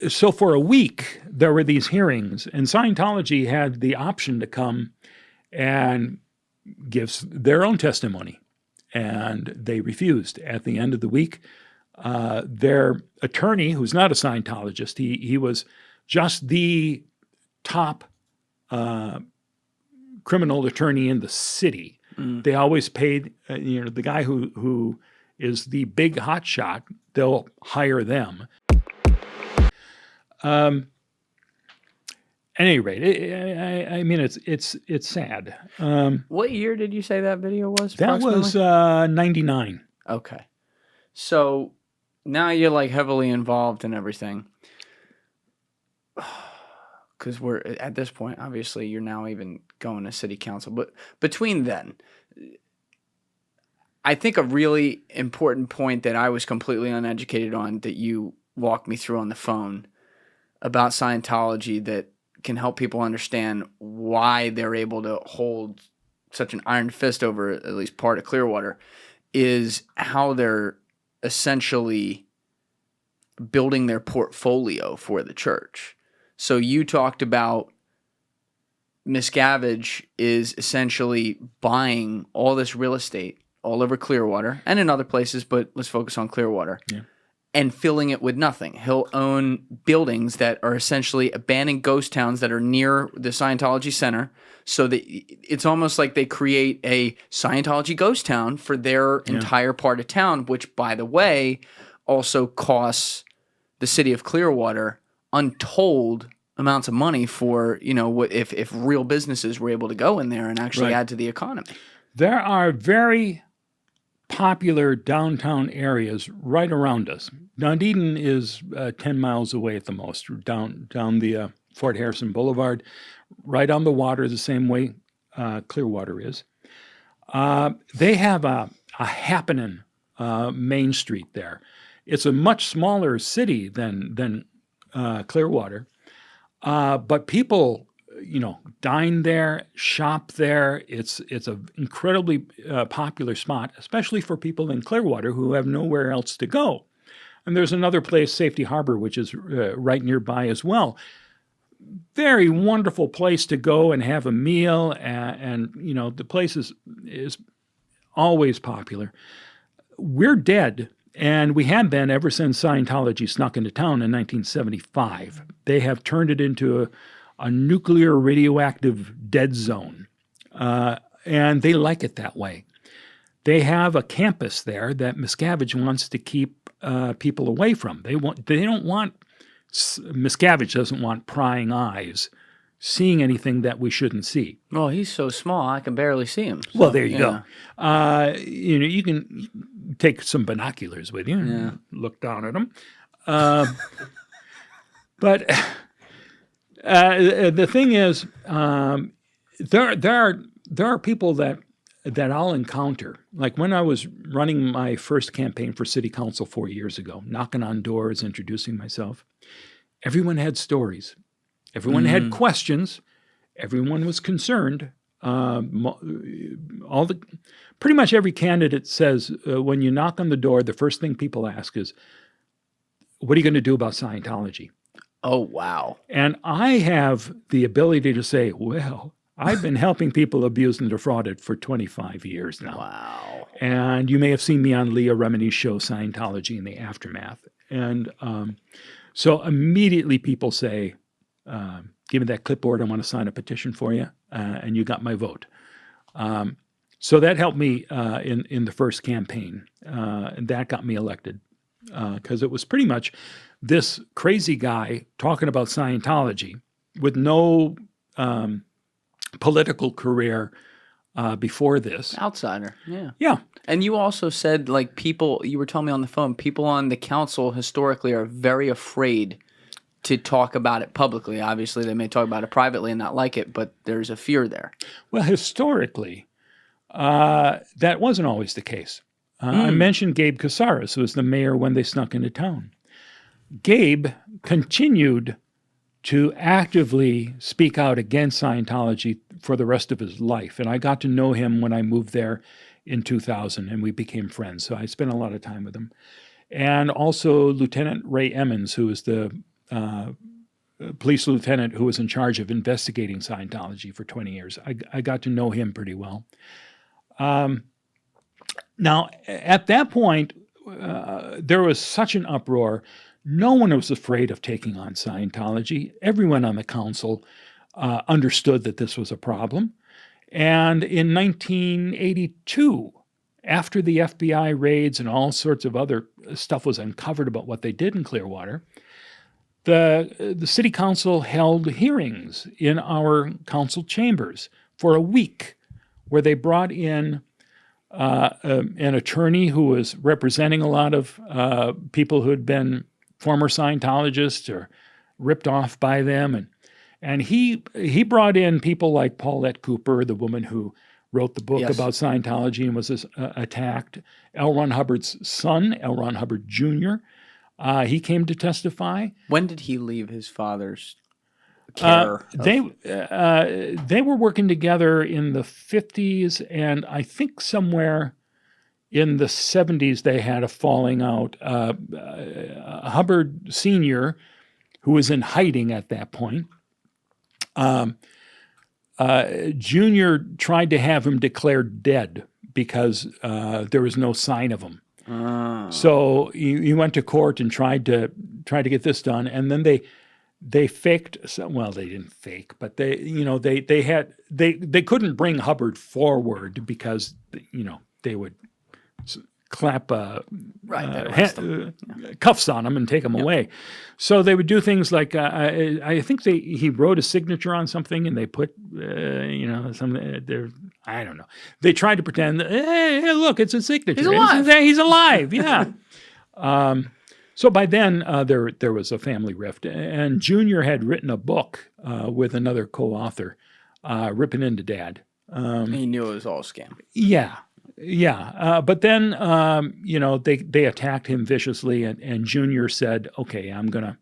So for a week, there were these hearings, and Scientology had the option to come and give their own testimony, and they refused. At the end of the week, their attorney, who's not a Scientologist, he was just the top criminal attorney in the city. They always paid, the guy who is the big hot shot, they'll hire them. At any rate, I mean, it's sad. What year did you say that video was? That was 99. Okay. So now you're like heavily involved in everything. Because we're at this point, obviously, you're now even going to city council. But between then, I think a really important point that I was completely uneducated on that you walked me through on the phone about Scientology that can help people understand why they're able to hold such an iron fist over at least part of Clearwater is how they're essentially building their portfolio for the church. So you talked about Miscavige is essentially buying all this real estate all over Clearwater and in other places, but let's focus on Clearwater. Yeah. And filling it with nothing. He'll own buildings that are essentially abandoned ghost towns that are near the Scientology Center. So that it's almost like they create a Scientology ghost town for their entire part of town, which, by the way, also costs the city of Clearwater untold amounts of money for, if real businesses were able to go in there and actually add to the economy. There are very popular downtown areas right around us. Dunedin is 10 miles away at the most, down the Fort Harrison Boulevard, right on the water, the same way Clearwater is. They have a happening Main Street there. It's a much smaller city than Clearwater, but people dine there, shop there. It's an incredibly popular spot, especially for people in Clearwater who have nowhere else to go. And there's another place, Safety Harbor, which is right nearby as well. Very wonderful place to go and have a meal, and the place is always popular. We're dead, and we have been ever since Scientology snuck into town in 1975. They have turned it into a nuclear radioactive dead zone, and they like it that way. They have a campus there that Miscavige wants to keep people away from. Miscavige doesn't want prying eyes seeing anything that we shouldn't see. Well, he's so small, I can barely see him. So, well, there you go. You can take some binoculars with you and look down at him. But the thing is, there are people that I'll encounter. Like when I was running my first campaign for city council 4 years ago, knocking on doors, introducing myself, everyone had stories. Everyone had questions. Everyone was concerned. Pretty much every candidate says when you knock on the door, the first thing people ask is, "What are you going to do about Scientology?" Oh, wow. And I have the ability to say, well, I've been helping people abused and defrauded for 25 years now. Wow. And you may have seen me on Leah Remini's show, Scientology in the Aftermath. And so immediately people say, give me that clipboard, I want to sign a petition for you, and you got my vote. So that helped me in the first campaign, and that got me elected. Because it was pretty much this crazy guy talking about Scientology with no political career before this. Outsider, yeah. Yeah. And you also said, like, people, you were telling me on the phone, people on the council historically are very afraid to talk about it publicly. Obviously, they may talk about it privately and not like it, but there's a fear there. Well, historically, that wasn't always the case. I mentioned Gabe Casares, who was the mayor when they snuck into town. Gabe continued to actively speak out against Scientology for the rest of his life. And I got to know him when I moved there in 2000, and we became friends. So I spent a lot of time with him. And also Lieutenant Ray Emmons, who is the police lieutenant who was in charge of investigating Scientology for 20 years. I got to know him pretty well. Now, at that point, there was such an uproar. No one was afraid of taking on Scientology. Everyone on the council understood that this was a problem. And in 1982, after the FBI raids and all sorts of other stuff was uncovered about what they did in Clearwater, the city council held hearings in our council chambers for a week where they brought in an attorney who was representing a lot of people who had been former Scientologists or ripped off by them. And he brought in people like Paulette Cooper, the woman who wrote the book about Scientology and was attacked. L. Ron Hubbard's son, L. Ron Hubbard Jr., he came to testify. When did he leave his father's care? They were working together in the 50s, and I think somewhere in the 70s they had a falling out. Hubbard Sr., who was in hiding at that point, Jr. tried to have him declared dead because there was no sign of him. So he went to court and tried to get this done, and then they faked. Well, they didn't fake, but they couldn't bring Hubbard forward because they would clap cuffs on him and take him away. So they would do things like I think he wrote a signature on something and they put I don't know. They tried to pretend that, hey, look, it's a signature. He's alive. He's alive. Yeah. So by then there was a family rift, and Junior had written a book with another co-author, ripping into Dad. He knew it was all a scam. Yeah. Yeah. But then, they attacked him viciously, and Junior said, okay, I'm going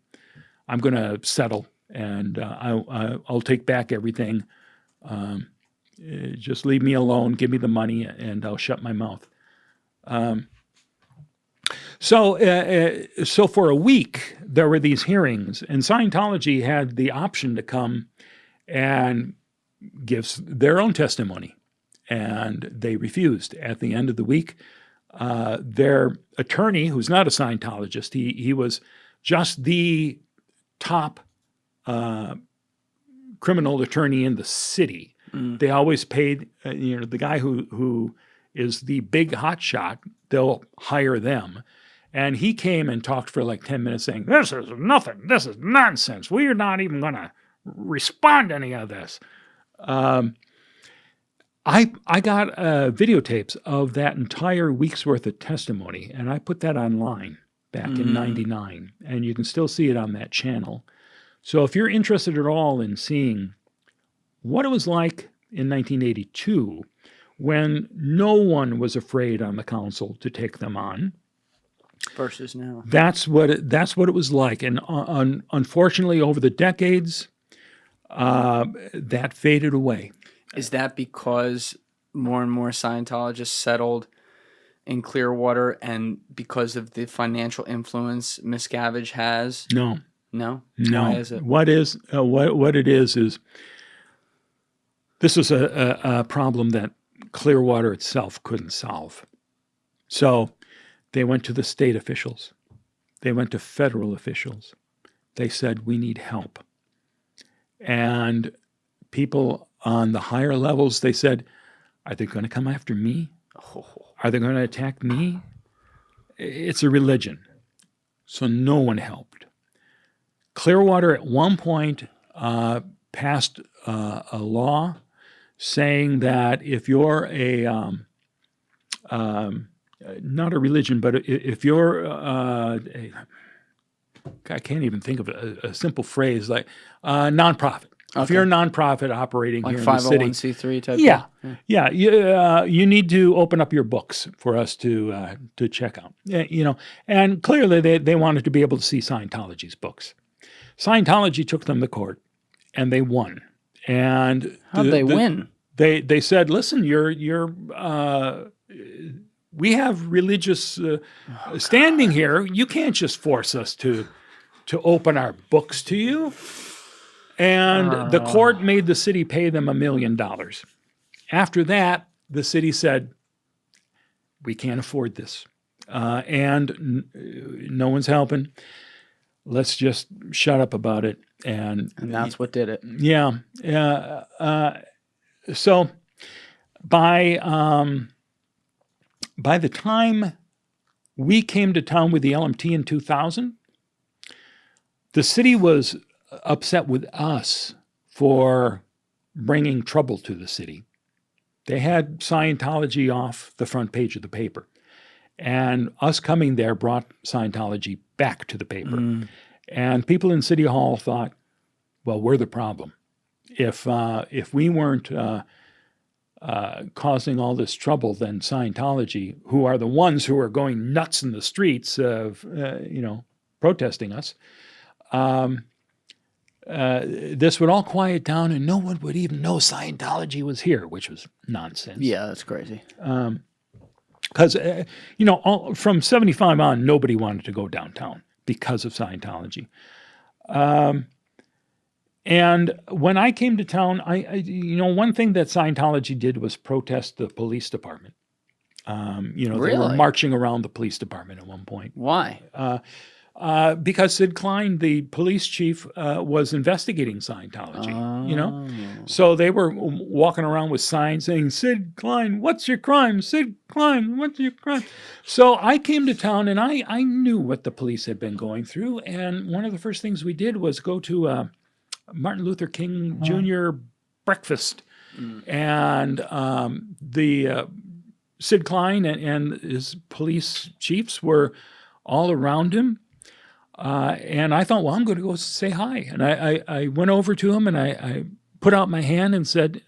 to settle, and I'll take back everything. Just leave me alone, give me the money, and I'll shut my mouth. So for a week, there were these hearings, and Scientology had the option to come and give their own testimony. And they refused. At the end of the week, their attorney, who's not a Scientologist, he was just the top criminal attorney in the city. They always paid, the guy who is the big hotshot, they'll hire them. And he came and talked for like 10 minutes saying, this is nothing. This is nonsense. We are not even going to respond to any of this. I got videotapes of that entire week's worth of testimony, and I put that online back in 99, and you can still see it on that channel. So if you're interested at all in seeing what it was like in 1982 when no one was afraid on the council to take them on, versus now, that's what it was like. And unfortunately, over the decades, that faded away. Is that because more and more Scientologists settled in Clearwater, and because of the financial influence Miscavige has? No. Why is it? What it is this was a problem that Clearwater itself couldn't solve. So they went to the state officials. They went to federal officials. They said, we need help. And people on the higher levels, they said, are they going to come after me? Are they going to attack me? It's a religion. So no one helped. Clearwater at one point passed a law saying that if you're not a religion, but if you're I can't even think of a simple phrase like nonprofit. Okay. If you're a nonprofit operating like here in the city, 501c3 type. Yeah. You need to open up your books for us to check out. And clearly they wanted to be able to see Scientology's books. Scientology took them to court, and they won. And how'd they win? They said, listen, we have religious standing here. You can't just force us to to open our books to you. And the court made the city pay them $1 million. After that, the city said, we can't afford this. And no one's helping. Let's just shut up about it. And that's what did it. Yeah. So by the time we came to town with the LMT in 2000, the city was upset with us for bringing trouble to the city. They had Scientology off the front page of the paper. And us coming there brought Scientology back to the paper. And people in City Hall thought, well, we're the problem. If we weren't causing all this trouble, then Scientology, who are the ones who are going nuts in the streets of, protesting us, this would all quiet down and no one would even know Scientology was here, which was nonsense. Yeah, that's crazy. Because, from 75 on, nobody wanted to go downtown because of Scientology. And when I came to town, one thing that Scientology did was protest the police department. They were marching around the police department at one point. Why? Because Sid Klein, the police chief, was investigating Scientology, So they were walking around with signs saying, Sid Klein, what's your crime? Sid Klein, what's your crime? So I came to town and I knew what the police had been going through. And one of the first things we did was go to Martin Luther King Jr. breakfast. And the Sid Klein and his police chiefs were all around him. And I thought, well, I'm going to go say hi. And I went over to him and I put out my hand and said,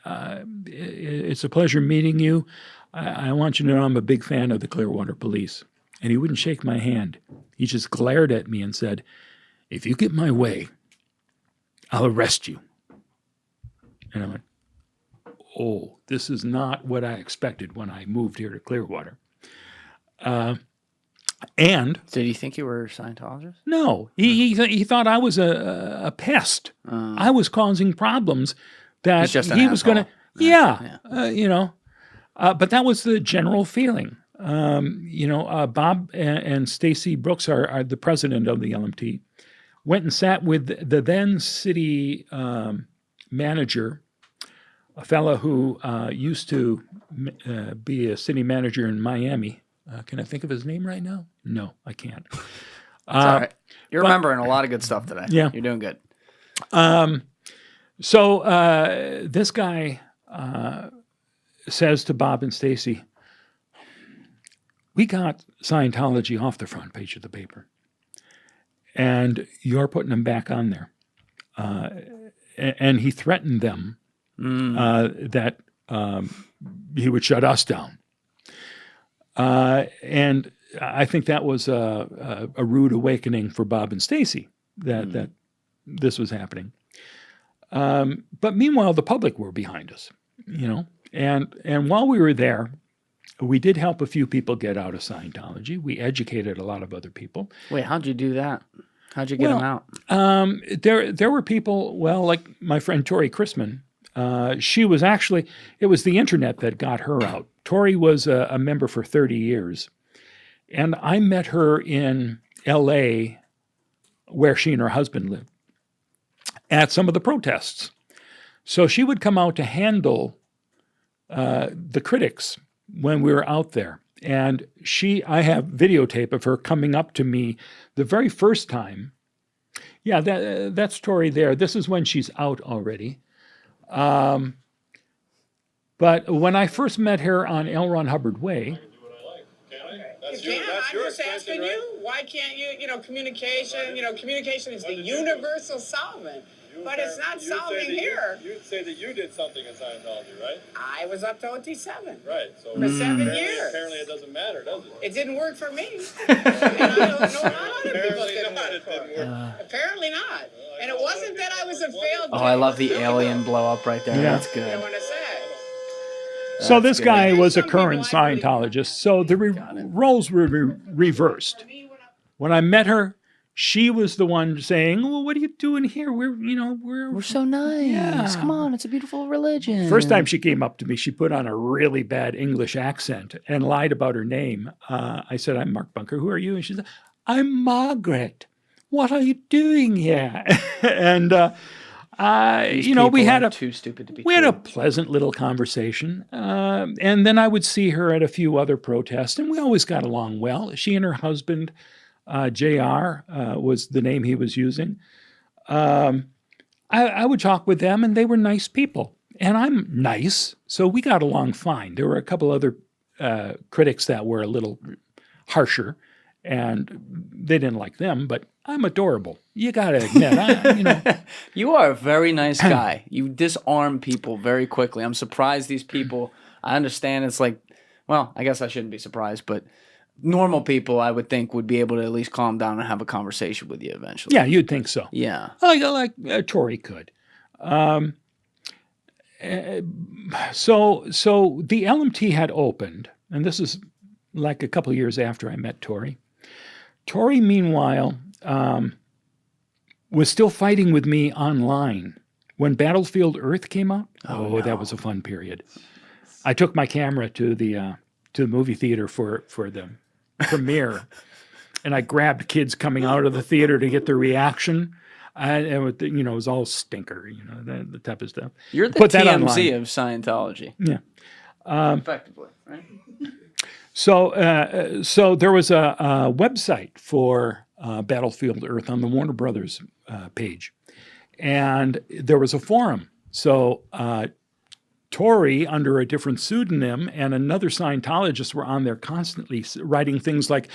it's a pleasure meeting you. I want you to know I'm a big fan of the Clearwater Police. And he wouldn't shake my hand. He just glared at me and said, if you get my way, I'll arrest you. And I went, oh, this is not what I expected when I moved here to Clearwater. And did he think you were a Scientologist? No, he thought I was a pest. I was causing problems that he was going to. But that was the general feeling. Bob and Stacy Brooks are the president of the LMT. Went and sat with the then city manager, a fellow who used to be a city manager in Miami. Can I think of his name right now? No, I can't. It's all right. You're remembering a lot of good stuff today. Yeah. You're doing good. So this guy says to Bob and Stacy, we got Scientology off the front page of the paper, and you're putting them back on there. And he threatened them that he would shut us down. And I think that was a rude awakening for Bob and Stacy that this was happening. But meanwhile, the public were behind us, and while we were there, we did help a few people get out of Scientology. We educated a lot of other people. Wait, how'd you do that? How'd you get them out? There were people, like my friend Tori Chrisman. She was actually, it was the internet that got her out. Tori was a member for 30 years. And I met her in LA, where she and her husband lived, at some of the protests. So she would come out to handle the critics when we were out there. And I have videotape of her coming up to me the very first time. Yeah, that's Tori there. This is when she's out already. But when I first met her on L. Ron Hubbard Way. I'm just asking you, why can't you, communication, communication is the universal solvent. But it's not solving here. You'd say that you did something in Scientology, right? I was up to OT7. Right. So for 7 years. Apparently it doesn't matter, does it? It didn't work for me. And I don't know how other people didn't work. Apparently not. And it wasn't that I was a failed. Oh, I love the alien blow up right there. Yeah. That's good. You know what I said? So this guy was a current Scientologist. So the roles were reversed. When I met her, she was the one saying, well, what are you doing here? We're so nice. Yeah. Come on, it's a beautiful religion. First time she came up to me, she put on a really bad English accent and lied about her name. I said, I'm Mark Bunker. Who are you? And she said, I'm Margaret. What are you doing here? And, we had too stupid to be we had a true. pleasant little conversation. And then I would see her at a few other protests, and we always got along well. She and her husband, JR, was the name he was using. I would talk with them, and they were nice people. And I'm nice, so we got along fine. There were a couple other critics that were a little harsher, and they didn't like them, but I'm adorable. You got to admit, You are a very nice guy. You disarm people very quickly. I'm surprised these people, I understand it's like, well, I guess I shouldn't be surprised, but normal people, I would think, would be able to at least calm down and have a conversation with you eventually. yeah, you'd think so. Yeah. Like Tory could. So the LMT had opened, and this is like a couple of years after I met Tory. Tory, meanwhile, was still fighting with me online when Battlefield Earth came out. Oh, that was a fun period. I took my camera to the movie theater for the premiere, and I grabbed kids coming out of the theater to get their reaction. And it was all stinker, the type of stuff. You're the Put that TMZ online. of Scientology. Yeah. Effectively, right? So there was a website for Battlefield Earth on the Warner Brothers page, and there was a forum. So Tory, under a different pseudonym, and another Scientologist were on there constantly writing things like,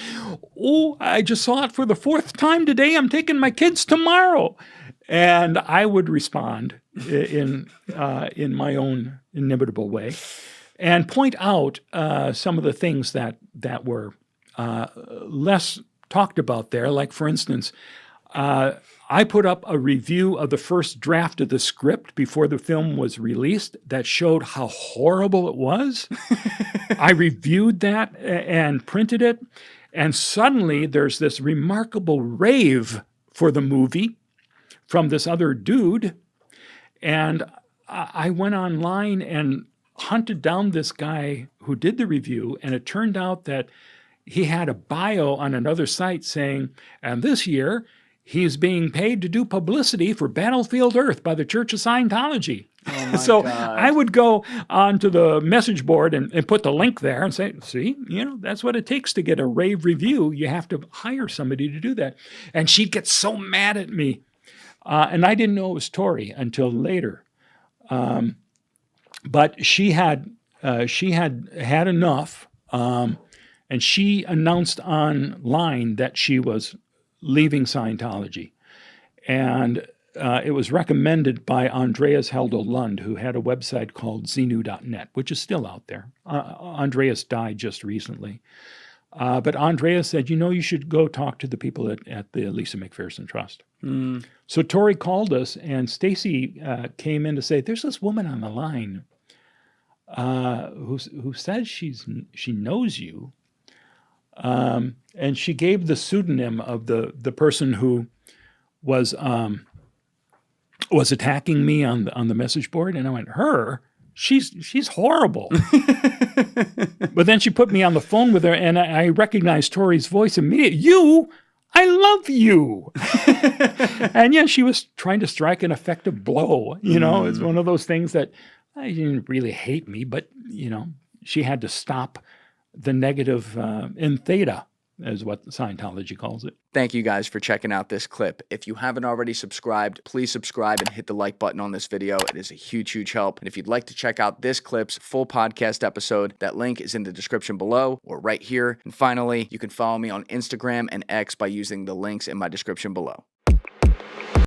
"Oh, I just saw it for the 4th time today. I'm taking my kids tomorrow," and I would respond in my own inimitable way, and point out some of the things that were less talked about there. Like, for instance, I put up a review of the first draft of the script before the film was released that showed how horrible it was. I reviewed that and printed it, and suddenly there's this remarkable rave for the movie from this other dude, and I went online and hunted down this guy who did the review, and it turned out that he had a bio on another site saying, and this year he's being paid to do publicity for Battlefield Earth by the Church of Scientology. Oh my So God. I would go onto the message board and put the link there and say, see, that's what it takes to get a rave review. You have to hire somebody to do that. And she'd get so mad at me. And I didn't know it was Tory until later. But she had had enough, and she announced online that she was leaving Scientology. And it was recommended by Andreas Heldo Lund, who had a website called Xenu.net, which is still out there. Andreas died just recently. But Andreas said, you should go talk to the people at the Lisa McPherson Trust. So Tory called us, and Stacy came in to say, there's this woman on the line who says she knows you. And she gave the pseudonym of the person who was attacking me on the message board, and I went, her? She's horrible. But then she put me on the phone with her, and I recognized Tory's voice immediately. You? I love you. And yeah, she was trying to strike an effective blow. It's one of those things that she didn't really hate me, but she had to stop the negative in theta, is what Scientology calls it. Thank you guys for checking out this clip. If you haven't already subscribed, please subscribe and hit the like button on this video. It is a huge, huge help. And if you'd like to check out this clip's full podcast episode, that link is in the description below or right here. And finally, you can follow me on Instagram and X by using the links in my description below.